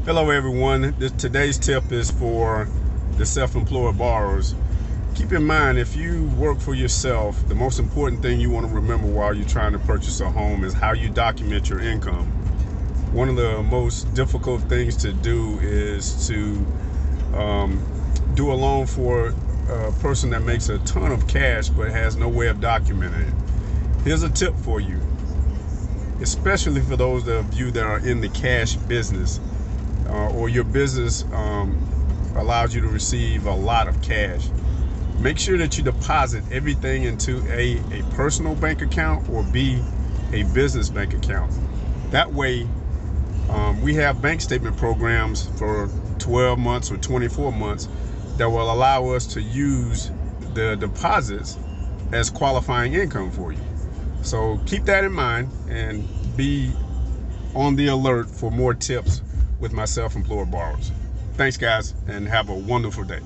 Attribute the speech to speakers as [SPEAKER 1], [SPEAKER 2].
[SPEAKER 1] Hello everyone, today's tip is for the self-employed borrowers. Keep in mind, if you work for yourself, the most important thing you want to remember while you're trying to purchase a home is how you document your income. One of the most difficult things to do is to do a loan for a person that makes a ton of cash but has no way of documenting it. Here's a tip for you, especially for those of you that are in the cash business. Or your business allows you to receive a lot of cash. Make sure that you deposit everything into a personal bank account or B, a business bank account. That way, we have bank statement programs for 12 months or 24 months that will allow us to use the deposits as qualifying income for you. So keep that in mind and be on the alert for more tips with my self-employed borrowers. Thanks guys, and have a wonderful day.